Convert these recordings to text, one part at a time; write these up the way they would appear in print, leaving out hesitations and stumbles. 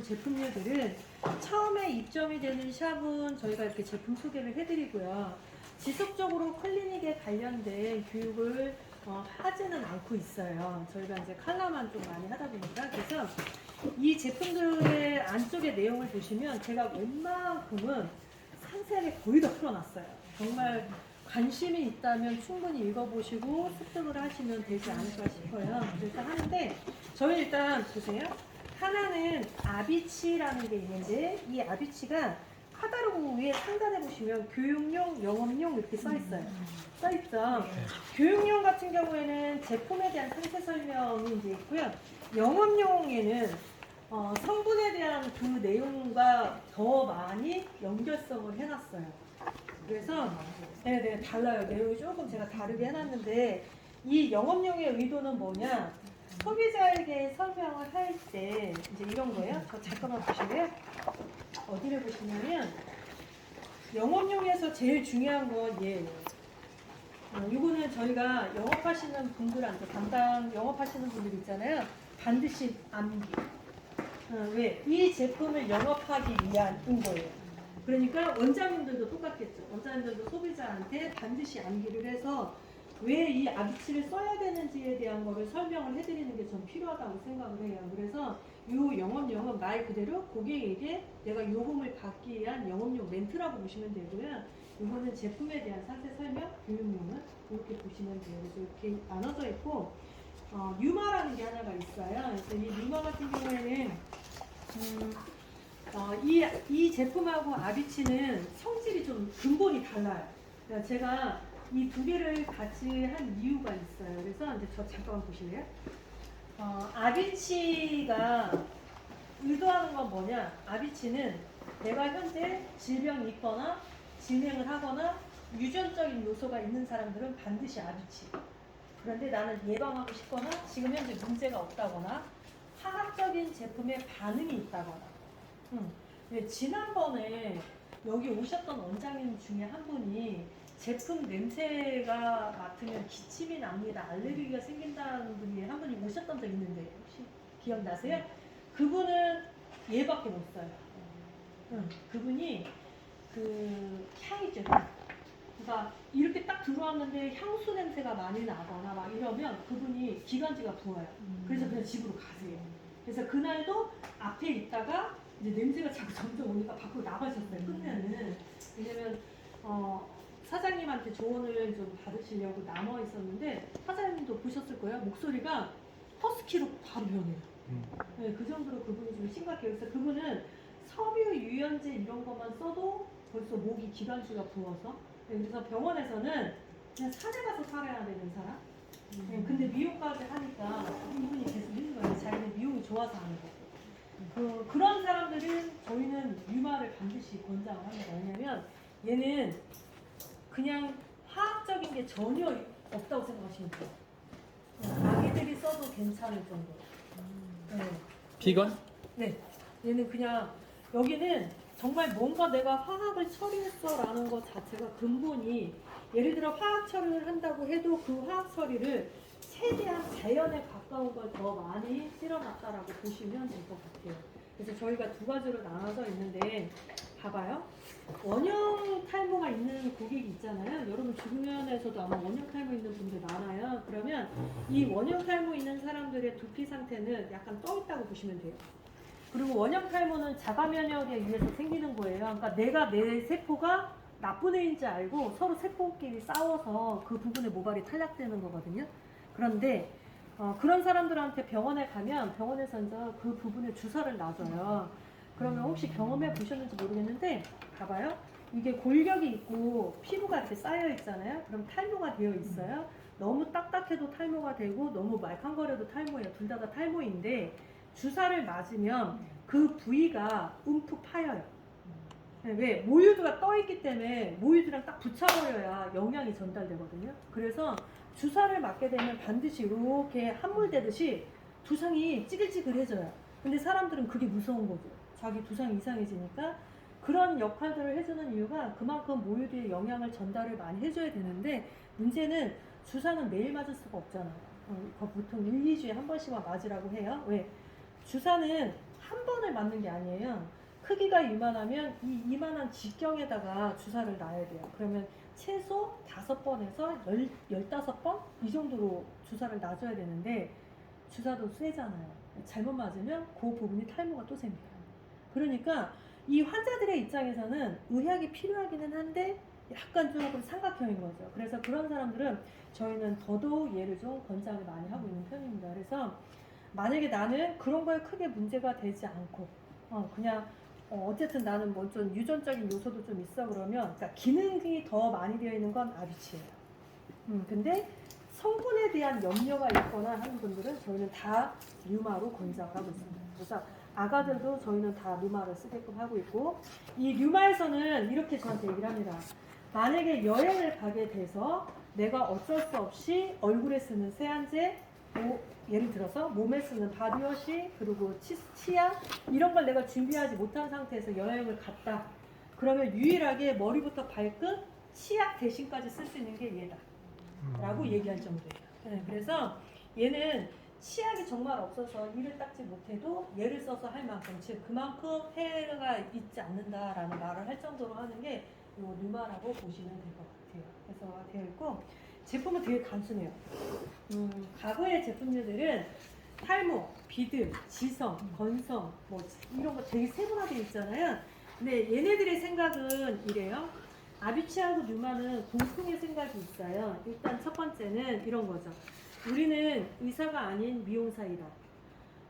제품류들은 처음에 입점이 되는 샵은 저희가 이렇게 제품 소개를 해드리고요. 지속적으로 클리닉에 관련된 교육을 하지는 않고 있어요. 저희가 이제 칼라만 좀 많이 하다 보니까. 그래서 이 제품들의 안쪽의 내용을 보시면 제가 웬만큼은 상세하게 거의 다 풀어놨어요. 정말 관심이 있다면 충분히 읽어보시고 습득을 하시면 되지 않을까 싶어요. 그래서 하는데 저희 일단 보세요. 하나는 아비치라는 게 있는데 이 아비치가 카다로그 위에 상단에 보시면 교육용, 영업용 이렇게 써있어요. 써있죠. 교육용 같은 경우에는 제품에 대한 상세 설명이 이제 있고요. 영업용에는 성분에 대한 그 내용과 더 많이 연결성을 해놨어요. 그래서 네네 달라요. 내용이 조금 제가 다르게 해놨는데 이 영업용의 의도는 뭐냐? 소비자에게 설명을 할 때 이제 이런 거예요. 저 잠깐만 보실래요? 어디를 보시냐면 영업용에서 제일 중요한 건 얘예요. 이거는 저희가 영업하시는 분들한테 담당 영업하시는 분들 있잖아요. 반드시 암기. 왜? 이 제품을 영업하기 위한인 거예요. 그러니까 원장님들도 똑같겠죠. 원장님들도 소비자한테 반드시 암기를 해서 왜 이 아비치를 써야 되는지에 대한 거를 설명을 해드리는 게 좀 필요하다고 생각을 해요. 그래서 이 영업용은 말 그대로 고객에게 내가 요금을 받기 위한 영업용 멘트라고 보시면 되고요. 이거는 제품에 대한 상세 설명, 교육용은 이렇게 보시면 돼요. 그래서 이렇게 나눠져 있고 유마라는 게 하나가 있어요. 그래서 이 유마 같은 경우에는 이 제품하고 아비치는 성질이 좀 근본이 달라요. 그러니까 제가 이 두 개를 같이 한 이유가 있어요. 그래서 이제 저 잠깐만 보실래요? 아비치가 의도하는 건 뭐냐? 아비치는 내가 현재 질병이 있거나 진행을 하거나 유전적인 요소가 있는 사람들은 반드시 아비치. 그런데 나는 예방하고 싶거나 지금 현재 문제가 없다거나 화학적인 제품에 반응이 있다거나 네, 지난번에 여기 오셨던 원장님 중에 한 분이 제품 냄새가 맡으면 기침이 납니다. 알레르기가 생긴다는 분이 한 분이 오셨던 적 있는데 혹시 기억나세요? 그분은 얘밖에 못 써요. 그분이 그 향이죠. 그러니까 이렇게 딱 들어왔는데 향수 냄새가 많이 나거나 막 이러면 그분이 기관지가 부어요. 그래서 그냥 집으로 가세요. 그래서 그날도 앞에 있다가 이제 냄새가 자꾸 점점 오니까 밖으로 나가셨어요. 끝내는. 왜냐면 사장님한테 조언을 좀 받으시려고 남아 있었는데 사장님도 보셨을 거예요. 목소리가 허스키로 바로 변해요. 네, 그 정도로 그분이 좀 심각해요. 그래서 그분은 섬유 유연제 이런 것만 써도 벌써 목이 기관지가 부어서 그래서 병원에서는 그냥 산에 가서 살아야 되는 사람. 근데 미용까지 하니까 이분이 계속 있는 거예요. 자기는 미용이 좋아서 하는 거고. 그런 사람들은 저희는 유마를 반드시 권장을 합니다. 왜냐면 얘는 그냥 화학적인 게 전혀 없다고 생각하시면 돼요. 아기들이 써도 괜찮을 정도로. 네. 비건? 네. 얘는 그냥 여기는 정말 뭔가 내가 화학을 처리했어라는 것 자체가 근본이 예를 들어 화학 처리를 한다고 해도 그 화학 처리를 최대한 자연에 가까운 걸 더 많이 실어놨다라고 보시면 될 것 같아요. 그래서 저희가 두 가지로 나눠져 있는데 봐봐요. 원형 탈모가 있는 고객이 있잖아요. 여러분 주변에서도 아마 원형 탈모 있는 분들 많아요. 그러면 이 원형 탈모 있는 사람들의 두피 상태는 약간 떠 있다고 보시면 돼요. 그리고 원형 탈모는 자가 면역에 의해서 생기는 거예요. 그러니까 내가 내 세포가 나쁜 애인지 알고 서로 세포끼리 싸워서 그 부분에 모발이 탈락되는 거거든요. 그런데 그런 사람들한테 병원에 가면 병원에서 이제 그 부분에 주사를 놔줘요. 그러면 혹시 경험해 보셨는지 모르겠는데 봐봐요. 이게 골격이 있고 피부가 이렇게 쌓여 있잖아요. 그럼 탈모가 되어 있어요. 너무 딱딱해도 탈모가 되고 너무 말캉거려도 탈모예요. 둘 다 탈모인데 주사를 맞으면 그 부위가 움푹 파여요. 왜? 모유드가 떠있기 때문에 모유드랑 딱 붙여버려야 영양이 전달되거든요. 그래서 주사를 맞게 되면 반드시 이렇게 함몰되듯이 두상이 찌글찌글해져요. 근데 사람들은 그게 무서운 거죠. 자기 두상이 이상해지니까. 그런 역할들을 해주는 이유가 그만큼 모유드에 영양을 전달을 많이 해줘야 되는데 문제는 주사는 매일 맞을 수가 없잖아요. 보통 1, 2주에 한 번씩만 맞으라고 해요. 왜? 주사는 한 번에 맞는 게 아니에요. 크기가 이만하면 이 이만한 직경에다가 주사를 놔야 돼요. 그러면 최소 5번에서 15번 이 정도로 주사를 놔줘야 되는데 주사도 세잖아요. 잘못 맞으면 그 부분이 탈모가 또 생겨요. 그러니까 이 환자들의 입장에서는 의학이 필요하기는 한데 약간 조금 삼각형인 거죠. 그래서 그런 사람들은 저희는 더더욱 얘를 좀 권장을 많이 하고 있는 편입니다. 그래서 만약에 나는 그런 거에 크게 문제가 되지 않고 그냥 어쨌든 나는 뭐 좀 유전적인 요소도 좀 있어 그러면 그러니까 기능이 더 많이 되어 있는 건 아비치예요. 근데 성분에 대한 염려가 있거나 하는 분들은 저희는 다 류마로 권장을 하고 있습니다. 그래서 아가들도 저희는 다 류마를 쓰게끔 하고 있고 이 류마에서는 이렇게 저한테 얘기를 합니다. 만약에 여행을 가게 돼서 내가 어쩔 수 없이 얼굴에 쓰는 세안제 예를 들어서 몸에 쓰는 바디워시 그리고 치약 이런 걸 내가 준비하지 못한 상태에서 여행을 갔다. 그러면 유일하게 머리부터 발끝 치약 대신까지 쓸 수 있는 게 얘다 라고 얘기할 정도예요. 네, 그래서 얘는 치약이 정말 없어서 이를 닦지 못해도 얘를 써서 할 만큼 즉 그만큼 해가 있지 않는다라는 말을 할 정도로 하는 게 요 류마라고 보시면 될 것 같아요. 그래서 되어 있고 제품은 되게 단순해요. 과거의 제품들은 탈모, 비듬, 지성, 건성 뭐 이런 거 되게 세분화되어 있잖아요. 근데 얘네들의 생각은 이래요. 아비치하고 류마는 공통의 생각이 있어요. 일단 첫 번째는 이런 거죠. 우리는 의사가 아닌 미용사이다.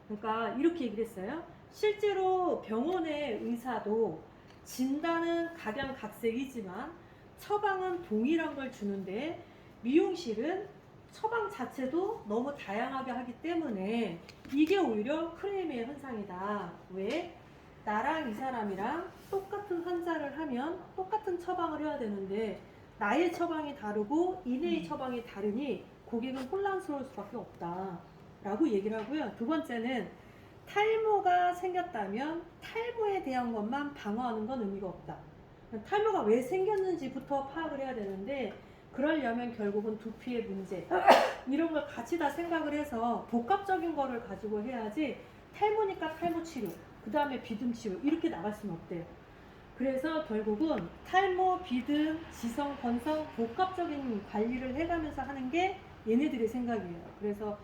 그러니까 이렇게 얘기를 했어요. 실제로 병원의 의사도 진단은 각양각색이지만 처방은 동일한 걸 주는데 미용실은 처방 자체도 너무 다양하게 하기 때문에 이게 오히려 프레임의 현상이다. 왜? 나랑 이 사람이랑 똑같은 환자를 하면 똑같은 처방을 해야 되는데 나의 처방이 다르고 이내의 처방이 다르니 고객은 혼란스러울 수밖에 없다 라고 얘기를 하고요. 두 번째는 탈모가 생겼다면 탈모에 대한 것만 방어하는 건 의미가 없다. 탈모가 왜 생겼는지부터 파악을 해야 되는데 그러려면 결국은 두피의 문제 이런 걸 같이 다 생각을 해서 복합적인 거를 가지고 해야지 탈모니까 탈모 치료 그 다음에 비듬 치료 이렇게 나갈 수는 없대요. 그래서 결국은 탈모, 비듬, 지성, 건성 복합적인 관리를 해가면서 하는 게 얘네들의 생각이에요. 그래서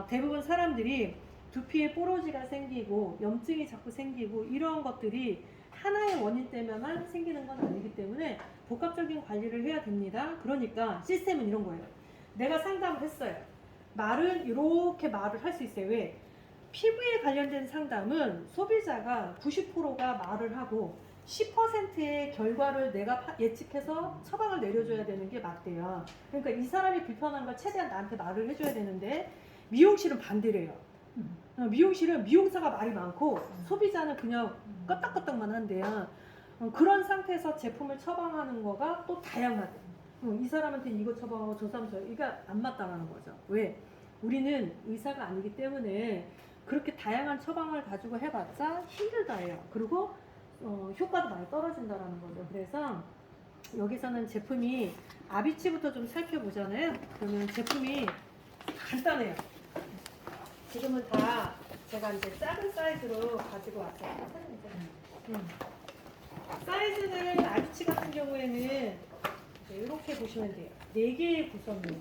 대부분 사람들이 두피에 뽀로지가 생기고 염증이 자꾸 생기고 이런 것들이 하나의 원인 때문에만 생기는 건 아니기 때문에 복합적인 관리를 해야 됩니다. 그러니까 시스템은 이런 거예요. 내가 상담을 했어요. 말은 이렇게 말을 할 수 있어요. 왜? 피부에 관련된 상담은 소비자가 90%가 말을 하고 10%의 결과를 내가 예측해서 처방을 내려줘야 되는 게 맞대요. 그러니까 이 사람이 불편한 걸 최대한 나한테 말을 해줘야 되는데 미용실은 반대래요. 미용실은 미용사가 말이 많고 소비자는 그냥 끄떡끄떡만 한대요. 그런 상태에서 제품을 처방하는 거가 또 다양하대. 이 사람한테 이거 처방하고 저 사람 이거 안 맞다라는 거죠. 왜? 우리는 의사가 아니기 때문에 그렇게 다양한 처방을 가지고 해봤자 힘들다예요. 그리고 효과도 많이 떨어진다라는 거죠. 그래서 여기서는 제품이 아비치부터 좀 살펴보잖아요. 그러면 제품이 간단해요. 지금은 다 제가 이제 작은 사이즈로 가지고 왔어요. 사이즈는 아비치 같은 경우에는 이렇게 보시면 돼요. 4개의 구성이에요.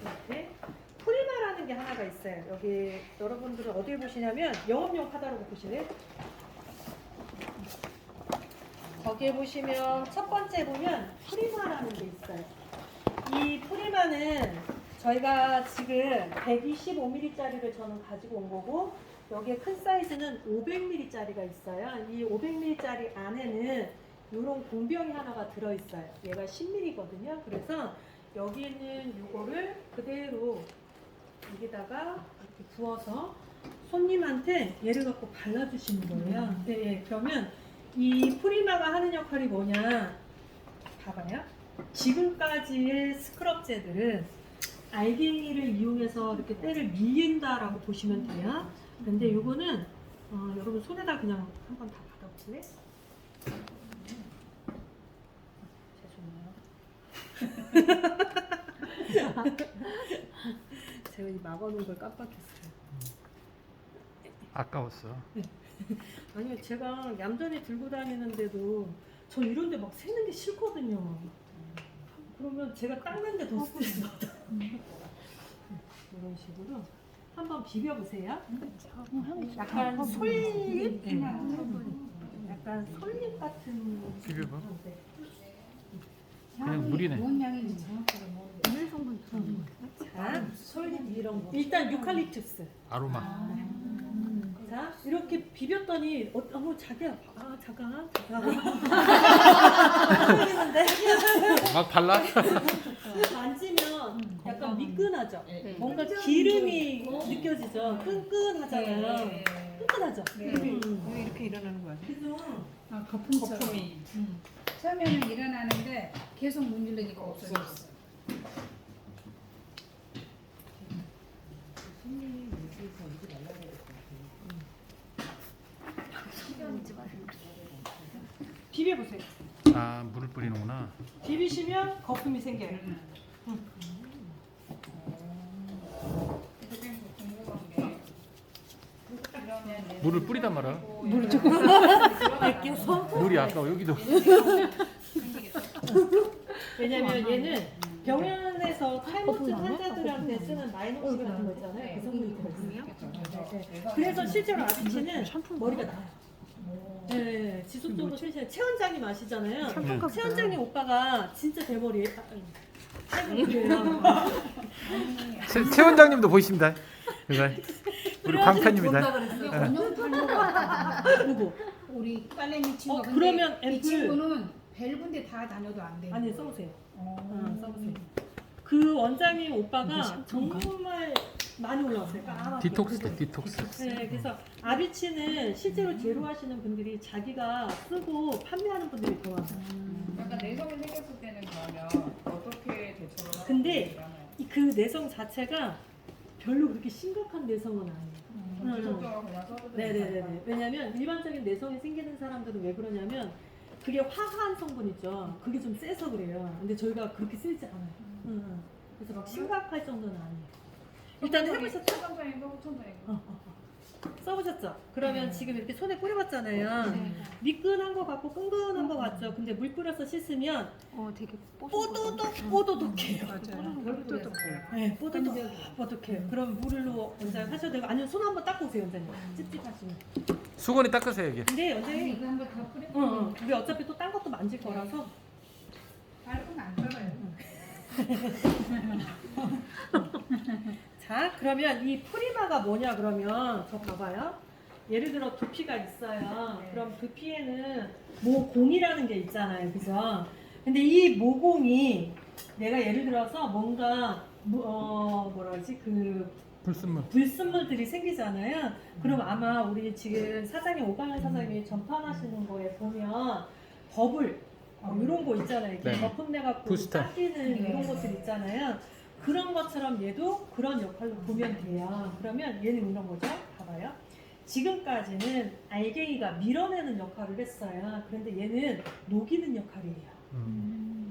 이렇게 프리마라는 게 하나가 있어요. 여기 여러분들은 어디에 보시냐면 영업용 카다로그 보시네요. 거기에 보시면 첫 번째 보면 프리마라는 게 있어요. 이 프리마는 저희가 지금 125mm짜리를 저는 가지고 온 거고 여기에 큰 사이즈는 500mm짜리가 있어요. 이 500mm짜리 안에는 이런 공병이 하나가 들어있어요. 얘가 10mm거든요. 그래서 여기는 이거를 그대로 여기다가 이렇게 부어서 손님한테 얘를 갖고 발라주시는 거예요. 네, 그러면 이 프리마가 하는 역할이 뭐냐? 봐봐요. 지금까지의 스크럽제들은 알갱이를 이용해서 이렇게 때를 밀린다라고 보시면 돼요. 근데 이거는 여러분 손에다 그냥 한번 다 받아보실래요? 죄송해요. 제가 이 막아놓은 걸 깜빡했어요. 아까웠어. 네. 아니요, 제가 얌전히 들고 다니는데도 저 이런데 막 새는 게 싫거든요. 그러면 제가 닦는데 더 스트레스 받아요. 이런 식으로 한번 비벼보세요. 약간 솔잎, 약간 솔잎 같은. 비벼봐. 네. 그냥 물이네. 뭔 양인지 정확하게 모르겠어요. 자, 솔잎 이런 거. 일단 유칼립투스. 아로마. 자, 이렇게 비볐더니 자기야, 잠깐. 막 발라? 만지면 약간 미끈하죠. 뭔가 기름이 느껴지죠. 끈끈하잖아요. 끈끈하죠. 왜 이렇게 일어나는 거야? 그래서 아, 거품처럼. 거품이. 처음에는 일어나는데 계속 문지르니까 없어졌어. 비벼보세요. 아, 물을 뿌리는구나. 비비시면 거품이 생겨요. 물을 뿌리단 말이야. 아껴서. 물이 아까워. 여기도. 왜냐면 얘는 병원에서 탈모증 환자들한테 쓰는 마이너스 같은 거 있잖아요. 그 성분이 들어있어요. 네. 그래서 실제로 아비치는 머리가 나요. 네, 지속적으로 쓰시는 최 원장님 아시잖아요. 최 원장님 오빠가 진짜 대머리예요. 대머리예요. 최 원장님도 보이십니다. 그거 우리 광팬입니다. 이게 원형탄 거 같아. 누구? 우리 빨래미 친구. 근데 그러면 이 앰플. 친구는 벨군데 다 다녀도 안 돼. 아니 써보세요. 써보세요. 그 원장님 오빠가 정말 많이 올라왔어요. 까맣게. 디톡스, 디톡스. 네, 그래서 아비치는 실제로 제로하시는 분들이 자기가 쓰고 판매하는 분들이 더 많아요. 약간 내성이 생겼을 때는 그러면 어떻게 대처를 하는 근데 그 내성 자체가 별로 그렇게 심각한 내성은 아니에요. 지속적으로 그냥 써도 되는 네네네. 거예요? 왜냐면 일반적인 내성이 생기는 사람들은 왜 그러냐면 그게 화한 성분이죠. 그게 좀 세서 그래요. 근데 저희가 그렇게 세지 않아요. 그래서 막 심각할 정도는 아니에요. 일단 해보셨죠? 초간장인가 후천장인가? 써보셨죠? 그러면 지금 이렇게 손에 뿌려봤잖아요. 미끈한 거 같고 끈끈한 거 같죠? 근데 물 뿌려서 씻으면 되게 뽀독뽀독해요. 맞아요. 뽀독해요. 네, 뽀독뽀독해요. 그럼 물로 원장님 하셔도 되고 아니면 손 한번 닦고 오세요, 원장님. 찝찝하시면. 수건이 닦으세요, 여기. 근데 원장님 이거 한번 다 뿌려. 우리 어차피 또 딴 것도 만질 거라서 밟으면 안 떨어요. 자, 그러면 이 프리마가 뭐냐 그러면 저 봐봐요. 예를 들어 두피가 있어요. 그럼 두피에는 모공이라는 게 있잖아요. 그죠? 근데 이 모공이 내가 예를 들어서 뭔가 뭐라 그러지? 그 불순물. 불순물들이 생기잖아요. 그럼 아마 우리 지금 사장님 오강현 사장님이 전판하시는 거에 보면 버블 이런 거 있잖아요. 이렇게 네. 거품 내갖고 부스터. 닦이는 이런 것들 있잖아요. 그런 것처럼 얘도 그런 역할로 보면 돼요. 그러면 얘는 이런 거죠. 봐봐요. 지금까지는 알갱이가 밀어내는 역할을 했어요. 그런데 얘는 녹이는 역할이에요.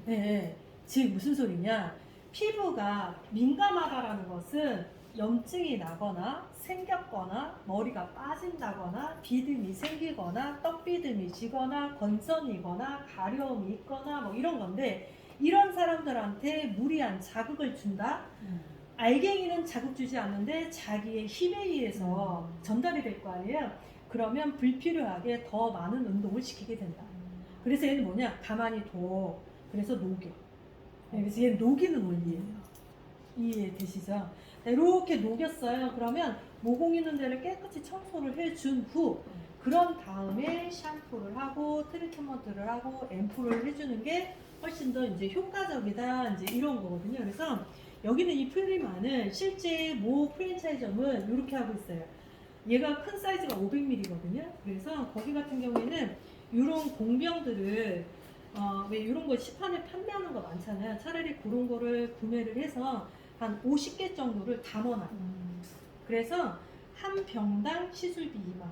네. 즉 무슨 소리냐? 피부가 민감하다라는 것은 염증이 나거나 생겼거나 머리가 빠진다거나 비듬이 생기거나 떡비듬이 지거나 건선이거나 가려움이 있거나 뭐 이런 건데 이런 사람들한테 무리한 자극을 준다? 알갱이는 자극 주지 않는데 자기의 힘에 의해서 전달이 될 거 아니에요? 그러면 불필요하게 더 많은 운동을 시키게 된다. 그래서 얘는 뭐냐? 가만히 둬. 그래서 녹여. 그래서 얘는 녹이는 원리예요. 이해되시죠? 이렇게 녹였어요. 그러면 모공 있는 데를 깨끗이 청소를 해준 후 그런 다음에 샴푸를 하고 트리트먼트를 하고 앰플을 해주는 게 훨씬 더 이제 효과적이다 이제 이런 거거든요. 그래서 여기는 이 프리마는 실제 모 프랜차이즈점은 이렇게 하고 있어요. 얘가 큰 사이즈가 500ml거든요. 그래서 거기 같은 경우에는 이런 공병들을 왜 이런 거 시판에 판매하는 거 많잖아요. 차라리 그런 거를 구매를 해서 한 50개 정도를 담아놔요. 그래서 한 병당 시술비 2만.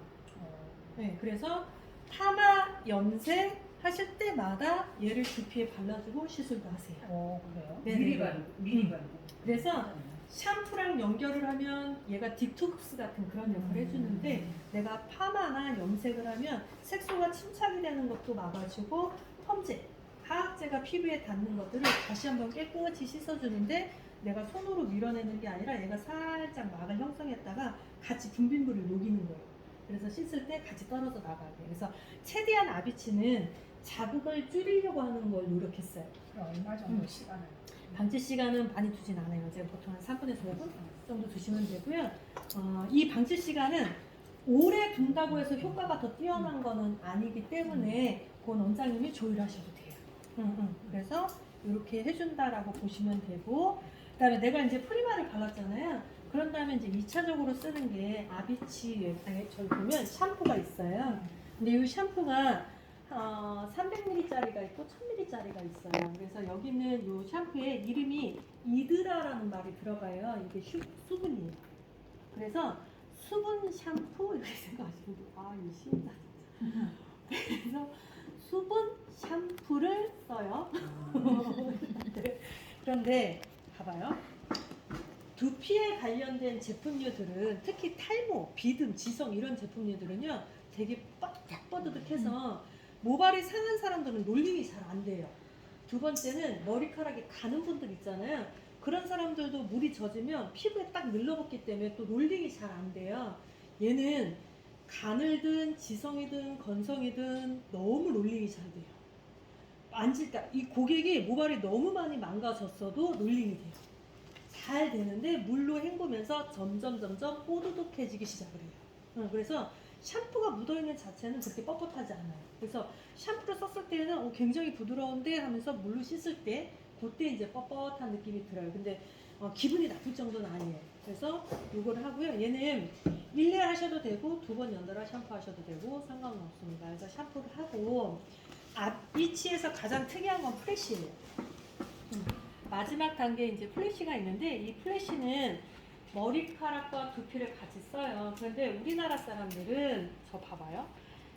네, 그래서 파마 염색 하실 때마다 얘를 두피에 발라주고 시술도 하세요. 그래요? 네네네. 미리 바르고. 그래서 샴푸랑 연결을 하면 얘가 디톡스 같은 그런 역할을 해주는데 내가 파마나 염색을 하면 색소가 침착이 되는 것도 막아주고 펌제, 화학제가 피부에 닿는 것들을 다시 한번 깨끗이 씻어주는데 내가 손으로 밀어내는 게 아니라 얘가 살짝 막을 형성했다가 같이 분비물을 녹이는 거예요. 그래서 씻을 때 같이 떨어져 나가게. 그래서 최대한 아비치는 자극을 줄이려고 하는 걸 노력했어요. 얼마 정도 시간을? 방치 시간은 많이 두진 않아요. 제가 보통 한 3분에서 5분 정도 두시면 되고요. 이 방치 시간은 오래 둔다고 해서 효과가 더 뛰어난 거는 아니기 때문에 그 원장님이 조율하셔도 돼요. 그래서 이렇게 해준다라고 보시면 되고, 그다음에 내가 이제 프리마를 발랐잖아요. 그런 다음에 이제 2차적으로 쓰는 게 아비치, 저기 보면 샴푸가 있어요. 근데 이 샴푸가 300ml짜리가 있고 1000ml짜리가 있어요. 그래서 여기는 이 샴푸에 이름이 이드라라는 말이 들어가요. 이게 수분이에요. 그래서 수분 샴푸 이렇게 생각하시면 돼요. 이 신다 진짜. 그래서 수분 샴푸를 써요. 네. 그런데 봐봐요. 두피에 관련된 제품류들은 특히 탈모, 비듬, 지성 이런 제품류들은요 되게 뻑뻑뻑득해서 모발이 상한 사람들은 롤링이 잘 안 돼요. 두 번째는 머리카락이 가는 분들 있잖아요. 그런 사람들도 물이 젖으면 피부에 딱 늘러붙기 때문에 또 롤링이 잘 안 돼요. 얘는 가늘든 지성이든 건성이든 너무 롤링이 잘 돼요. 이 고객이 모발이 너무 많이 망가졌어도 롤링이 돼요. 잘 되는데 물로 헹구면서 점점 뽀드득해지기 시작을 해요. 그래서 샴푸가 묻어있는 자체는 그렇게 뻣뻣하지 않아요. 그래서 샴푸를 썼을 때는 굉장히 부드러운데 하면서 물로 씻을 때 그때 이제 뻣뻣한 느낌이 들어요. 근데 기분이 나쁠 정도는 아니에요. 그래서 이걸 하고요. 얘는 1회 하셔도 되고 2번 연달아 샴푸 하셔도 되고 상관은 없습니다. 그래서 샴푸를 하고 아비치에서 가장 특이한 건 플래시예요. 마지막 단계에 이제 플래시가 있는데 이 플래시는 머리카락과 두피를 같이 써요. 그런데 우리나라 사람들은 저 봐봐요.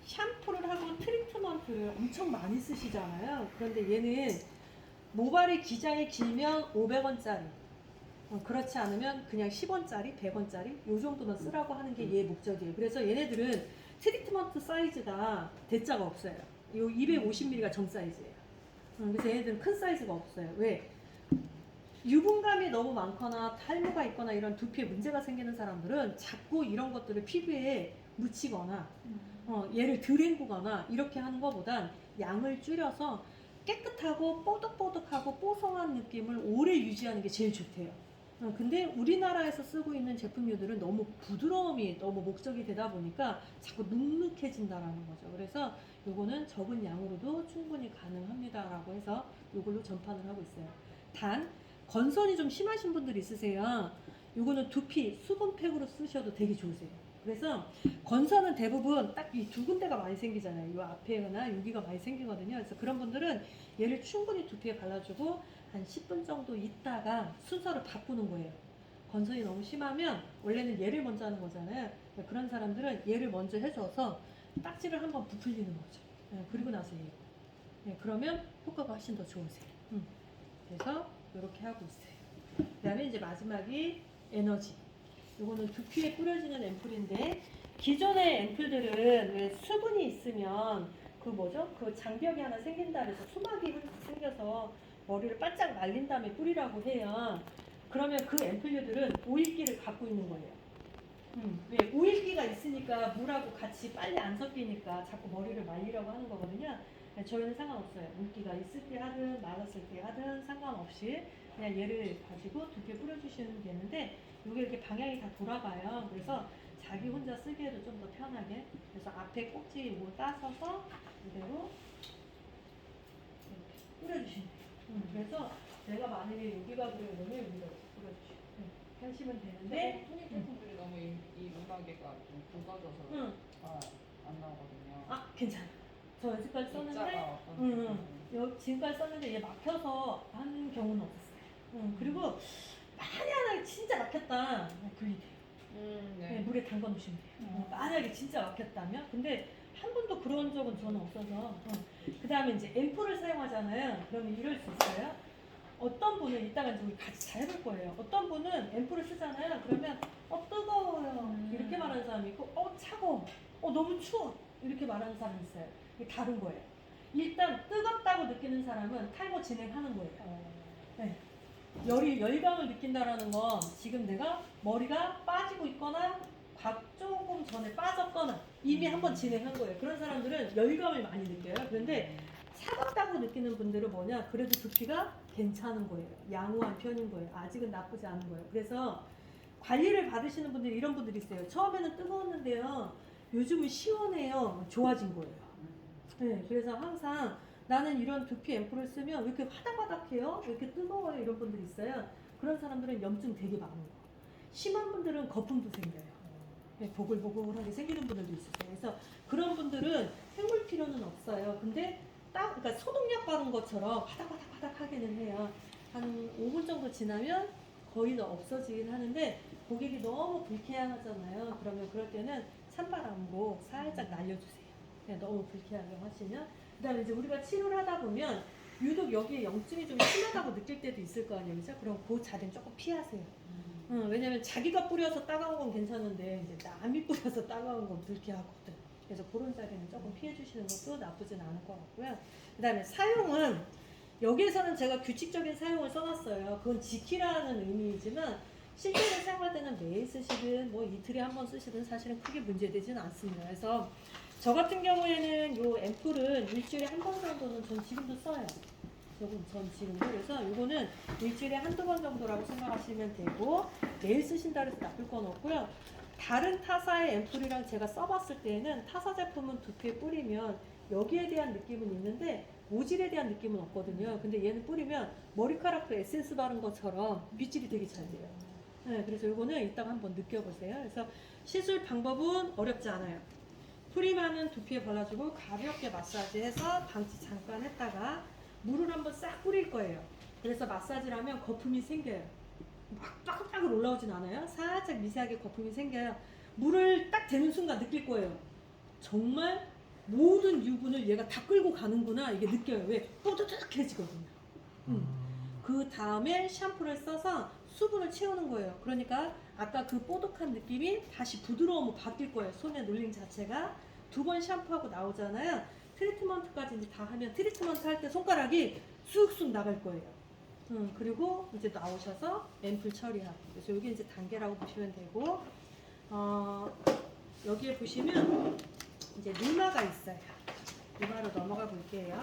샴푸를 하고 트리트먼트를 엄청 많이 쓰시잖아요. 그런데 얘는 모발이 기장이 길면 500원짜리, 그렇지 않으면 그냥 10원짜리, 100원짜리 요 정도만 쓰라고 하는 게 얘 목적이에요. 그래서 얘네들은 트리트먼트 사이즈가 대자가 없어요. 요 250ml가 정 사이즈예요. 그래서 얘네들은 큰 사이즈가 없어요. 왜? 유분감이 너무 많거나 탈모가 있거나 이런 두피에 문제가 생기는 사람들은 자꾸 이런 것들을 피부에 묻히거나 얘를 덜 헹구거나 이렇게 하는 것보단 양을 줄여서 깨끗하고 뽀득뽀득하고 뽀송한 느낌을 오래 유지하는 게 제일 좋대요. 근데 우리나라에서 쓰고 있는 제품류들은 너무 부드러움이 너무 목적이 되다 보니까 자꾸 눅눅해진다라는 거죠. 그래서 요거는 적은 양으로도 충분히 가능합니다라고 해서 요걸로 전파를 하고 있어요. 단 건선이 좀 심하신 분들 있으세요. 요거는 두피 수분팩으로 쓰셔도 되게 좋으세요. 그래서 건선은 대부분 딱 이 두 군데가 많이 생기잖아요. 요 앞에나 여기가 많이 생기거든요. 그래서 그런 분들은 얘를 충분히 두피에 발라주고 한 10분 정도 있다가 순서를 바꾸는 거예요. 건선이 너무 심하면 원래는 얘를 먼저 하는 거잖아요. 그런 사람들은 얘를 먼저 해줘서 딱지를 한번 부풀리는 거죠. 그리고 나서 얘. 그러면 효과가 훨씬 더 좋으세요. 그래서 이렇게 하고 있어요. 그 다음에 이제 마지막이 에너지. 이거는 두피에 뿌려지는 앰플인데 기존의 앰플들은 왜 수분이 있으면 그 장벽이 하나 생긴다 그래서 수막이 생겨서 머리를 바짝 말린 다음에 뿌리라고 해요. 그러면 그 앰플류들은 오일기를 갖고 있는 거예요. 왜? 오일기가 있으니까 물하고 같이 빨리 안 섞이니까 자꾸 머리를 말리려고 하는 거거든요. 저희는 상관없어요. 물기가 있을 때 하든 말랐을 때 하든 상관없이 그냥 얘를 가지고 두피에 뿌려주시면 되는데 이게 이렇게 방향이 다 돌아가요. 그래서 자기 혼자 쓰기에도 좀 더 편하게. 그래서 앞에 꼭지 뭐 따서서 이대로 이렇게 뿌려주시면 돼요. 그래서 내가 만약에 여기가 그러면 여기다 뿌려주시면 하시면 되는데 토닉 제품들이 너무 이 물마개가 좀 굵어져서 안 나오거든요. 괜찮아. 저 여지까지 썼는데 입자가 어떤 지금까지 썼는데 얘 막혀서 하는 경우는 없었어요. 그리고 만약에 진짜 막혔다 분리돼요. 네. 물에 담가 놓으시면 돼요. 만약에 진짜 막혔다면. 근데 한 번도 그런 적은 저는 없어서. 그 다음에 이제 앰플을 사용하잖아요. 그러면 이럴 수 있어요. 어떤 분은 이따가 이제 우리 같이 잘 해볼 거예요. 어떤 분은 앰플을 쓰잖아요. 그러면 뜨거워요 이렇게 말하는 사람이 있고 차가워 너무 추워 이렇게 말하는 사람이 있어요. 이게 다른 거예요. 일단 뜨겁다고 느끼는 사람은 타이머 진행하는 거예요. 네. 열감을 느낀다라는 건 지금 내가 머리가 빠지고 있거나 조금 전에 빠졌거나 이미 한번 진행한 거예요. 그런 사람들은 열감을 많이 느껴요. 그런데 차갑다고 느끼는 분들은 뭐냐? 그래도 두피가 괜찮은 거예요. 양호한 편인 거예요. 아직은 나쁘지 않은 거예요. 그래서 관리를 받으시는 분들이 이런 분들이 있어요. 처음에는 뜨거웠는데요. 요즘은 시원해요. 좋아진 거예요. 네, 그래서 항상 나는 이런 두피 앰플을 쓰면 왜 이렇게 화닥화닥해요? 왜 이렇게 뜨거워요? 이런 분들이 있어요. 그런 사람들은 염증 되게 많은 거. 심한 분들은 거품도 생겨요. 네, 보글보글하게 생기는 분들도 있어요. 그래서 그런 분들은 헹굴 필요는 없어요. 근데 그러니까 소독약 바른 것처럼 화닥화닥 하기는 해요. 한 5분 정도 지나면 거의 다 없어지긴 하는데 고객이 너무 불쾌하잖아요. 그러면 그럴 때는 찬바람으로 살짝 날려주세요. 네, 너무 불쾌하게 하시면. 그 다음에 이제 우리가 치료를 하다 보면 유독 여기에 염증이 좀 심하다고 느낄 때도 있을 거 아니에요. 그죠? 그럼 그 자리는 조금 피하세요. 왜냐면 자기가 뿌려서 따가운 건 괜찮은데 이제 남이 뿌려서 따가운 건 불쾌하거든. 그래서 그런 자리는 조금 피해 주시는 것도 나쁘진 않을 것 같고요. 그 다음에 사용은 여기에서는 제가 규칙적인 사용을 써놨어요. 그건 지키라는 의미이지만 실제로 사용할 때는 매일 쓰시든 뭐 이틀에 한 번 쓰시든 사실은 크게 문제되지는 않습니다. 그래서 저 같은 경우에는 요 앰플은 일주일에 한 번 정도는 전 지금도 써요. 전 지금도. 그래서 이거는 일주일에 한두 번 정도라고 생각하시면 되고 매일 쓰신다 해서 나쁠 건 없고요. 다른 타사의 앰플이랑 제가 써봤을 때는 타사 제품은 두피에 뿌리면 여기에 대한 느낌은 있는데 모질에 대한 느낌은 없거든요. 근데 얘는 뿌리면 머리카락도 에센스 바른 것처럼 빗질이 되게 잘 돼요. 네, 그래서 이거는 이따가 한번 느껴보세요. 그래서 시술 방법은 어렵지 않아요. 프리마는 두피에 발라주고 가볍게 마사지해서 방치 잠깐 했다가 물을 한번 싹 뿌릴 거예요. 그래서 마사지를 하면 거품이 생겨요. 막 따글따글 올라오진 않아요. 살짝 미세하게 거품이 생겨요. 물을 딱 대는 순간 느낄 거예요. 정말 모든 유분을 얘가 다 끌고 가는구나 이게 느껴요. 왜? 뽀드득해지거든요. 그 다음에 샴푸를 써서 수분을 채우는 거예요. 그러니까 아까 그 뽀득한 느낌이 다시 부드러움으로 바뀔 거예요. 손의 눌림 자체가. 2번 샴푸하고 나오잖아요. 트리트먼트까지 이제 다 하면 트리트먼트 할 때 손가락이 쑥쑥 나갈 거예요. 그리고 이제 나오셔서 앰플 처리하고. 그래서 여기 이제 단계라고 보시면 되고, 여기에 보시면 이제 루마가 있어요. 루마로 넘어가 볼게요.